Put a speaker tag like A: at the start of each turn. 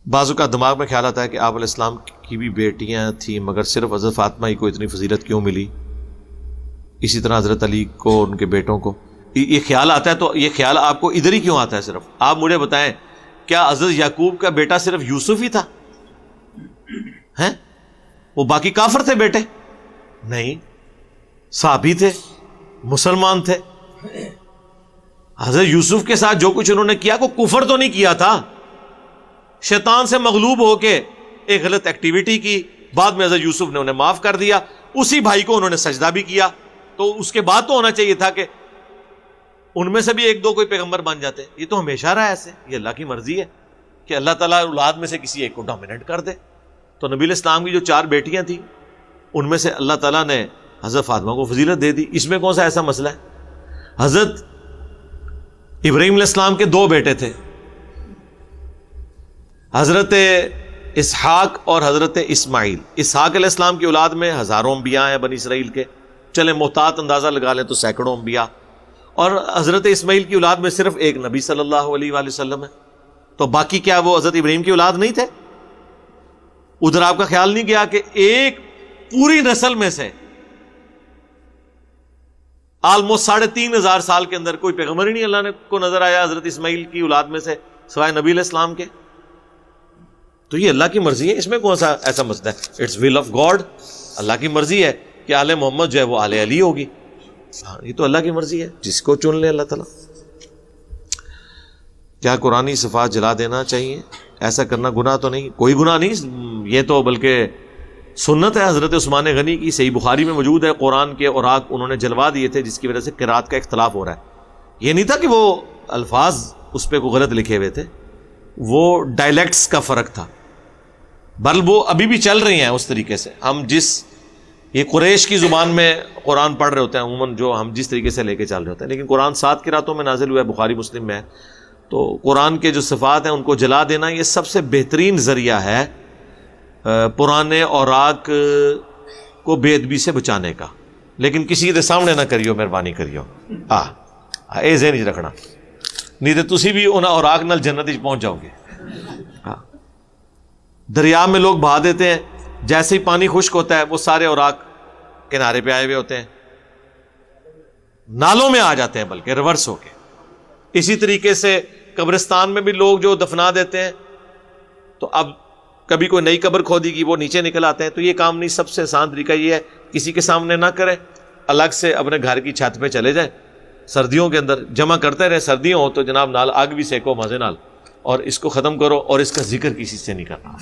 A: بعض اوقات دماغ میں خیال آتا ہے کہ آپ علیہ السلام کی بھی بیٹیاں تھیں مگر صرف حضرت فاطمہ ہی کو اتنی فضیلت کیوں ملی، اسی طرح حضرت علی کو، ان کے بیٹوں کو. یہ خیال آتا ہے تو یہ خیال آپ کو ادھر ہی کیوں آتا ہے؟ صرف آپ مجھے بتائیں، کیا حضرت یعقوب کا بیٹا صرف یوسف ہی تھا؟ ہیں وہ باقی کافر تھے بیٹے؟ نہیں، صحابی تھے، مسلمان تھے. حضرت یوسف کے ساتھ جو کچھ انہوں نے کیا کوئی کفر تو نہیں کیا تھا، شیطان سے مغلوب ہو کے ایک غلط ایکٹیویٹی کی، بعد میں حضرت یوسف نے انہیں معاف کر دیا، اسی بھائی کو انہوں نے سجدہ بھی کیا. تو اس کے بعد تو ہونا چاہیے تھا کہ ان میں سے بھی ایک دو کوئی پیغمبر بن جاتے. یہ تو ہمیشہ رہا ایسے، یہ اللہ کی مرضی ہے کہ اللہ تعالیٰ اولاد میں سے کسی ایک کو ڈومیننٹ کر دے. تو نبی علیہ السلام کی جو 4 بیٹیاں تھیں ان میں سے اللہ تعالیٰ نے حضرت فاطمہ کو فضیلت دے دی. اس میں کون سا ایسا مسئلہ ہے؟ حضرت ابراہیم علیہ السلام کے 2 بیٹے تھے، حضرت اسحاق اور حضرت اسماعیل. اسحاق علیہ السلام کی اولاد میں ہزاروں انبیاء ہیں بنی اسرائیل کے، چلیں محتاط اندازہ لگا لیں تو سینکڑوں انبیاء. اور حضرت اسماعیل کی اولاد میں صرف ایک نبی صلی اللہ علیہ وآلہ وسلم ہے. تو باقی کیا وہ حضرت ابراہیم کی اولاد نہیں تھے؟ ادھر آپ کا خیال نہیں گیا کہ ایک پوری نسل میں سے آلموسٹ 3500 سال کے اندر کوئی پیغمبر ہی نہیں اللہ نے کو نظر آیا حضرت اسماعیل کی اولاد میں سے سوائے نبی علیہ السلام کے؟ تو یہ اللہ کی مرضی ہے، اس میں کون سا ایسا مسئلہ ہے؟ It's will of God. اللہ کی مرضی ہے کہ آل محمد جو ہے وہ آل علی ہوگی. یہ تو اللہ کی مرضی ہے، جس کو چن لے اللہ تعالیٰ. کیا قرآنی صفات جلا دینا چاہیے؟ ایسا کرنا گناہ تو نہیں، کوئی گناہ نہیں، یہ تو بلکہ سنت ہے. حضرت عثمان غنی کی صحیح بخاری میں موجود ہے، قرآن کے اوراق انہوں نے جلوا دیے تھے جس کی وجہ سے قرات کا اختلاف ہو رہا ہے. یہ نہیں تھا کہ وہ الفاظ اس پہ کو غلط لکھے ہوئے تھے، وہ ڈائلیکٹس کا فرق تھا، بل وہ ابھی بھی چل رہی ہیں اس طریقے سے. ہم یہ قریش کی زبان میں قرآن پڑھ رہے ہوتے ہیں عموماً، جو ہم جس طریقے سے لے کے چل رہے ہوتے ہیں، لیکن قرآن 7 قراتوں میں نازل ہوا ہے، بخاری مسلم میں ہے. تو قرآن کے جو صفات ہیں ان کو جلا دینا یہ سب سے بہترین ذریعہ ہے پرانے اوراق کو بے ادبی سے بچانے کا. لیکن کسی کے سامنے نہ کریو، مہربانی کریو. اے ذہن وچ رکھنا، نہیں تو تسی بھی انہاں اوراق نال جنت وچ پہنچ جاؤ گے. دریا میں لوگ بہا دیتے ہیں، جیسے ہی پانی خشک ہوتا ہے وہ سارے اوراق کنارے پہ آئے ہوئے ہوتے ہیں، نالوں میں آ جاتے ہیں بلکہ ریورس ہو کے. اسی طریقے سے قبرستان میں بھی لوگ جو دفنا دیتے ہیں تو اب کبھی کوئی نئی قبر کھودی کی وہ نیچے نکل آتے ہیں. تو یہ کام نہیں، سب سے آسان طریقہ یہ ہے کسی کے سامنے نہ کریں، الگ سے اپنے گھر کی چھت پہ چلے جائیں، سردیوں کے اندر جمع کرتے رہے، سردیوں ہو تو جناب نال آگ بھی سیکو مزے نال، اور اس کو ختم کرو، اور اس کا ذکر کسی سے نہیں کرنا.